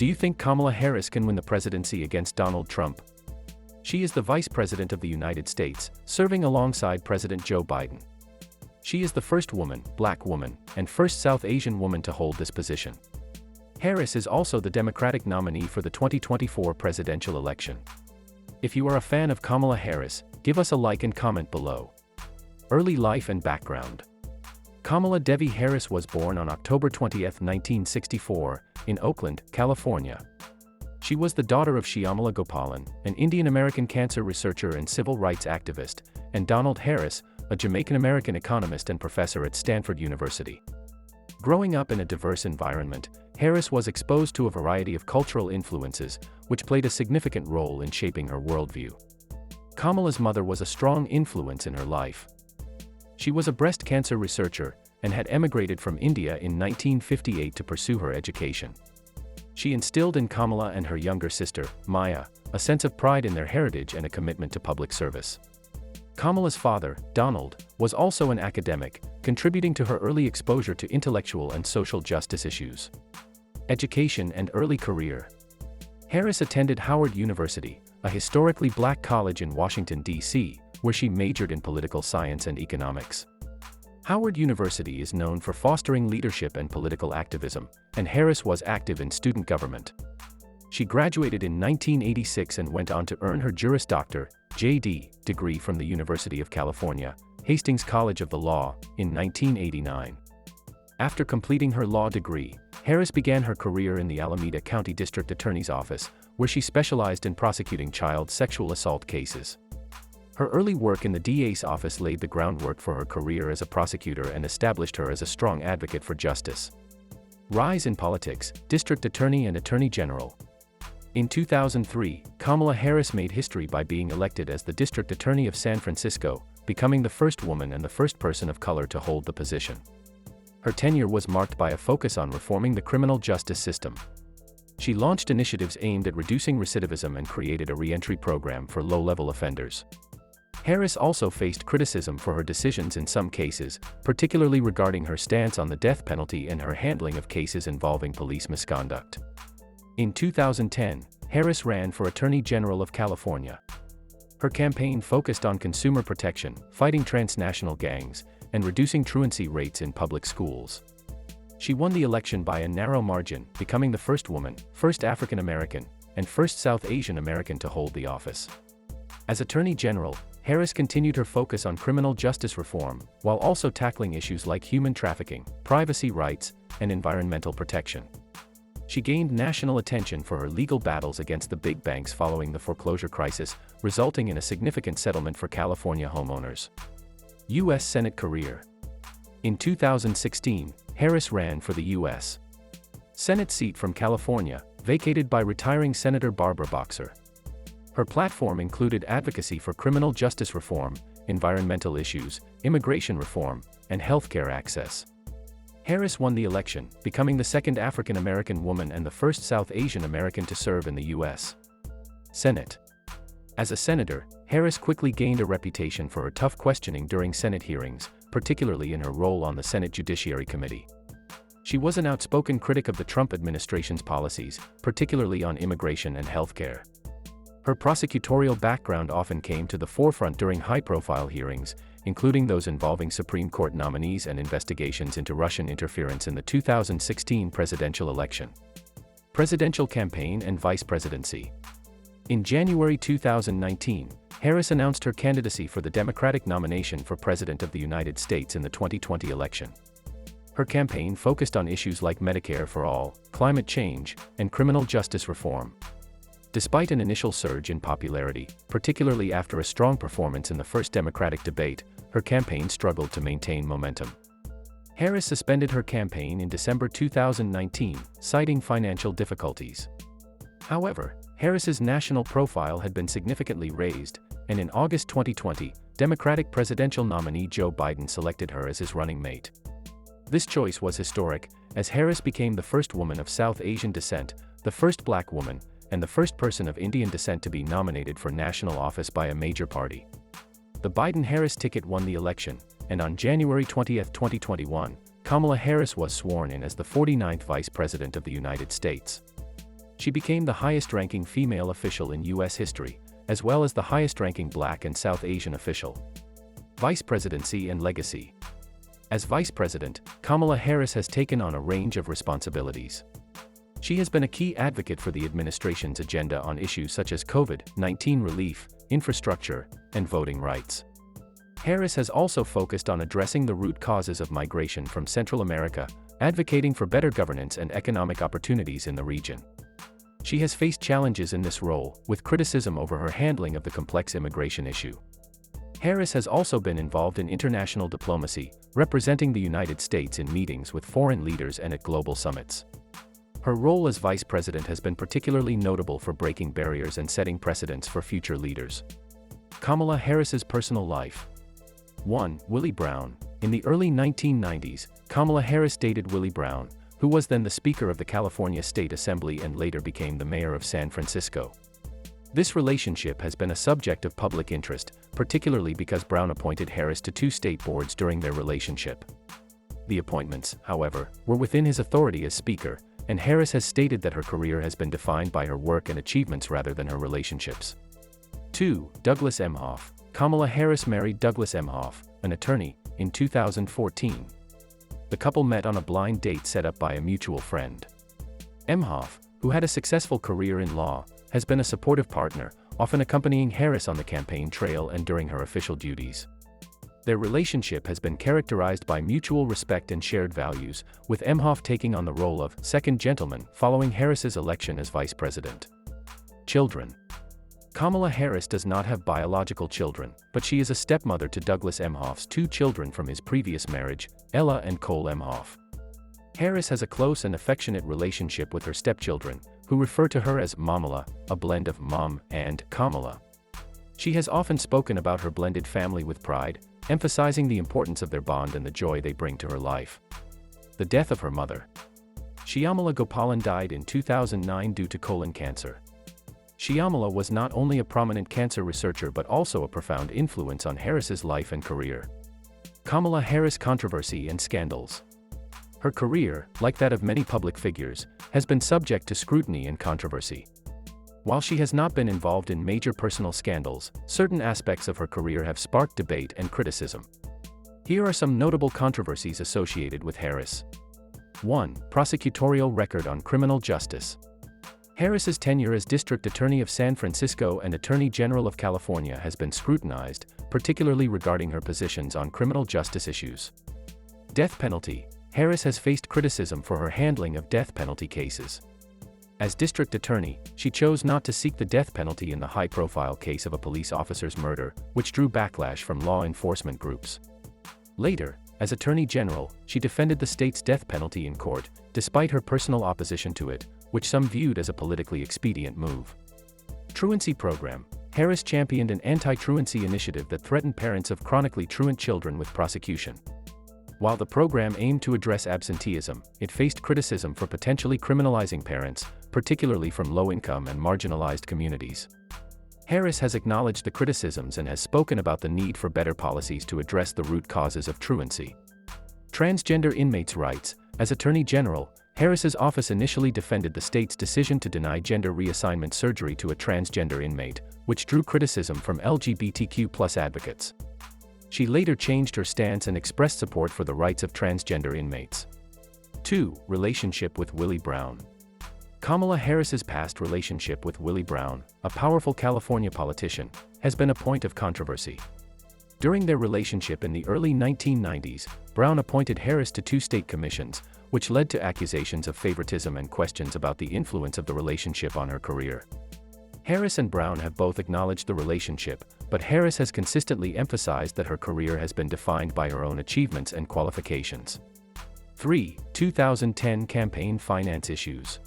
Do you think Kamala Harris can win the presidency against Donald Trump? She is the Vice President of the United States, serving alongside President Joe Biden. She is the first woman, black woman, and first South Asian woman to hold this position. Harris is also the Democratic nominee for the 2024 presidential election. If you are a fan of Kamala Harris, give us a like and comment below. Early life and background. Kamala Devi Harris was born on October 20, 1964, in Oakland, California. She was the daughter of Shyamala Gopalan, an Indian-American cancer researcher and civil rights activist, and Donald Harris, a Jamaican-American economist and professor at Stanford University. Growing up in a diverse environment, Harris was exposed to a variety of cultural influences, which played a significant role in shaping her worldview. Kamala's mother was a strong influence in her life. She was a breast cancer researcher and had emigrated from India in 1958 to pursue her education. She instilled in Kamala and her younger sister, Maya, a sense of pride in their heritage and a commitment to public service. Kamala's father, Donald, was also an academic, contributing to her early exposure to intellectual and social justice issues. Education and early career. Harris attended Howard University, a historically black college in Washington, D.C., where she majored in political science and economics. Howard University is known for fostering leadership and political activism, and Harris was active in student government. She graduated in 1986 and went on to earn her Juris Doctor, J.D., degree from the University of California, Hastings College of the Law, in 1989. After completing her law degree, Harris began her career in the Alameda County District Attorney's Office, where she specialized in prosecuting child sexual assault cases. Her early work in the DA's office laid the groundwork for her career as a prosecutor and established her as a strong advocate for justice. Rise in politics, District Attorney and Attorney General. In 2003, Kamala Harris made history by being elected as the District Attorney of San Francisco, becoming the first woman and the first person of color to hold the position. Her tenure was marked by a focus on reforming the criminal justice system. She launched initiatives aimed at reducing recidivism and created a re-entry program for low-level offenders. Harris also faced criticism for her decisions in some cases, particularly regarding her stance on the death penalty and her handling of cases involving police misconduct. In 2010, Harris ran for Attorney General of California. Her campaign focused on consumer protection, fighting transnational gangs, and reducing truancy rates in public schools. She won the election by a narrow margin, becoming the first woman, first African American, and first South Asian American to hold the office. As Attorney General, Harris continued her focus on criminal justice reform, while also tackling issues like human trafficking, privacy rights, and environmental protection. She gained national attention for her legal battles against the big banks following the foreclosure crisis, resulting in a significant settlement for California homeowners. U.S. Senate career. In 2016, Harris ran for the U.S. Senate seat from California, vacated by retiring Senator Barbara Boxer. Her platform included advocacy for criminal justice reform, environmental issues, immigration reform, and healthcare access. Harris won the election, becoming the second African American woman and the first South Asian American to serve in the U.S. Senate. As a senator, Harris quickly gained a reputation for her tough questioning during Senate hearings, particularly in her role on the Senate Judiciary Committee. She was an outspoken critic of the Trump administration's policies, particularly on immigration and healthcare. Her prosecutorial background often came to the forefront during high-profile hearings, including those involving Supreme Court nominees and investigations into Russian interference in the 2016 presidential election. Presidential campaign and vice presidency. In January 2019, Harris announced her candidacy for the Democratic nomination for President of the United States in the 2020 election. Her campaign focused on issues like Medicare for all, climate change, and criminal justice reform. Despite an initial surge in popularity, particularly after a strong performance in the first Democratic debate, her campaign struggled to maintain momentum. Harris suspended her campaign in December 2019, citing financial difficulties. However, Harris's national profile had been significantly raised, and in August 2020, Democratic presidential nominee Joe Biden selected her as his running mate. This choice was historic, as Harris became the first woman of South Asian descent, the first black woman, and the first person of Indian descent to be nominated for national office by a major party. The Biden-Harris ticket won the election, and on January 20, 2021, Kamala Harris was sworn in as the 49th Vice President of the United States. She became the highest-ranking female official in U.S. history, as well as the highest-ranking Black and South Asian official. Vice Presidency and legacy. As Vice President, Kamala Harris has taken on a range of responsibilities. She has been a key advocate for the administration's agenda on issues such as COVID-19 relief, infrastructure, and voting rights. Harris has also focused on addressing the root causes of migration from Central America, advocating for better governance and economic opportunities in the region. She has faced challenges in this role, with criticism over her handling of the complex immigration issue. Harris has also been involved in international diplomacy, representing the United States in meetings with foreign leaders and at global summits. Her role as Vice President has been particularly notable for breaking barriers and setting precedents for future leaders. Kamala Harris's personal life. 1. Willie Brown. In the early 1990s, Kamala Harris dated Willie Brown, who was then the Speaker of the California State Assembly and later became the Mayor of San Francisco. This relationship has been a subject of public interest, particularly because Brown appointed Harris to 2 state boards during their relationship. The appointments, however, were within his authority as Speaker, and Harris has stated that her career has been defined by her work and achievements rather than her relationships. 2. Douglas Emhoff. Kamala Harris married Douglas Emhoff, an attorney, in 2014. The couple met on a blind date set up by a mutual friend. Emhoff, who had a successful career in law, has been a supportive partner, often accompanying Harris on the campaign trail and during her official duties. Their relationship has been characterized by mutual respect and shared values, with Emhoff taking on the role of second gentleman following Harris's election as vice president. Children. Kamala Harris does not have biological children, but she is a stepmother to Douglas Emhoff's 2 children from his previous marriage, Ella and Cole Emhoff. Harris has a close and affectionate relationship with her stepchildren, who refer to her as Mamala, a blend of Mom and Kamala. She has often spoken about her blended family with pride, emphasizing the importance of their bond and the joy they bring to her life. The death of her mother. Shyamala Gopalan died in 2009 due to colon cancer. Shyamala was not only a prominent cancer researcher but also a profound influence on Harris's life and career. Kamala Harris controversy and scandals. Her career, like that of many public figures, has been subject to scrutiny and controversy. While she has not been involved in major personal scandals, certain aspects of her career have sparked debate and criticism. Here are some notable controversies associated with Harris. 1. Prosecutorial record on criminal justice. Harris's tenure as District Attorney of San Francisco and Attorney General of California has been scrutinized, particularly regarding her positions on criminal justice issues. Death penalty. Harris has faced criticism for her handling of death penalty cases. As District Attorney, she chose not to seek the death penalty in the high-profile case of a police officer's murder, which drew backlash from law enforcement groups. Later, as Attorney General, she defended the state's death penalty in court, despite her personal opposition to it, which some viewed as a politically expedient move. Truancy program. Harris championed an anti-truancy initiative that threatened parents of chronically truant children with prosecution. While the program aimed to address absenteeism, it faced criticism for potentially criminalizing parents, particularly from low-income and marginalized communities. Harris has acknowledged the criticisms and has spoken about the need for better policies to address the root causes of truancy. Transgender inmates' rights. As Attorney General, Harris's office initially defended the state's decision to deny gender reassignment surgery to a transgender inmate, which drew criticism from LGBTQ+ advocates. She later changed her stance and expressed support for the rights of transgender inmates. 2. Relationship with Willie Brown. Kamala Harris's past relationship with Willie Brown, a powerful California politician, has been a point of controversy. During their relationship in the early 1990s, Brown appointed Harris to 2 state commissions, which led to accusations of favoritism and questions about the influence of the relationship on her career. Harris and Brown have both acknowledged the relationship, but Harris has consistently emphasized that her career has been defined by her own achievements and qualifications. 3. 2010 campaign finance issues.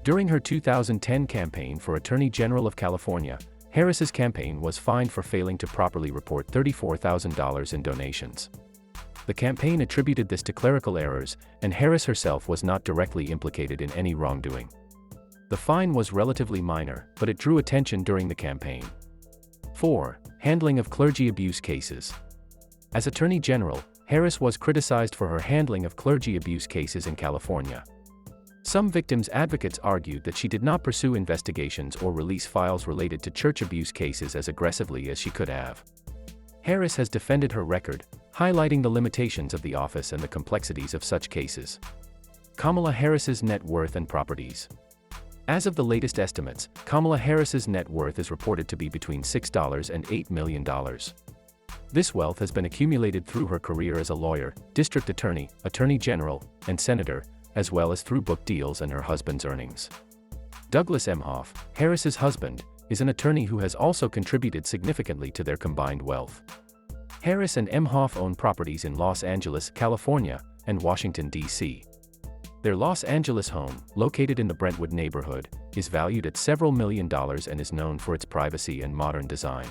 During her 2010 campaign for Attorney General of California, Harris's campaign was fined for failing to properly report $34,000 in donations. The campaign attributed this to clerical errors, and Harris herself was not directly implicated in any wrongdoing. The fine was relatively minor, but it drew attention during the campaign. 4. Handling of clergy abuse cases. As Attorney General, Harris was criticized for her handling of clergy abuse cases in California. Some victims' advocates argued that she did not pursue investigations or release files related to church abuse cases as aggressively as she could have. Harris has defended her record, highlighting the limitations of the office and the complexities of such cases. Kamala Harris's net worth and properties. As of the latest estimates, Kamala Harris's net worth is reported to be between $6 and $8 million. This wealth has been accumulated through her career as a lawyer, district attorney, attorney general, and senator, as well as through book deals and her husband's earnings. Douglas Emhoff, Harris's husband, is an attorney who has also contributed significantly to their combined wealth. Harris and Emhoff own properties in Los Angeles, California, and Washington, D.C. Their Los Angeles home, located in the Brentwood neighborhood, is valued at several $1 million and is known for its privacy and modern design.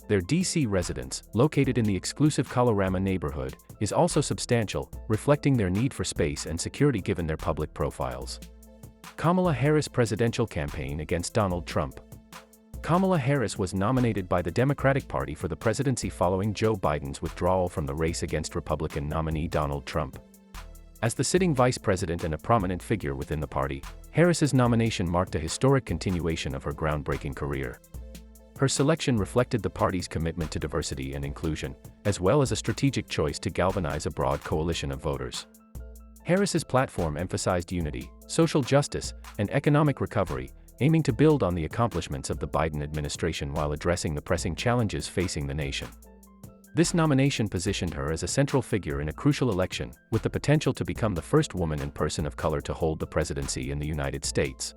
Their D.C. residence, located in the exclusive Colorama neighborhood, is also substantial, reflecting their need for space and security given their public profiles. Kamala Harris presidential campaign against Donald Trump. Kamala Harris was nominated by the Democratic Party for the presidency following Joe Biden's withdrawal from the race against Republican nominee Donald Trump. As the sitting vice president and a prominent figure within the party, Harris's nomination marked a historic continuation of her groundbreaking career. Her selection reflected the party's commitment to diversity and inclusion, as well as a strategic choice to galvanize a broad coalition of voters. Harris's platform emphasized unity, social justice, and economic recovery, aiming to build on the accomplishments of the Biden administration while addressing the pressing challenges facing the nation. This nomination positioned her as a central figure in a crucial election, with the potential to become the first woman and person of color to hold the presidency in the United States.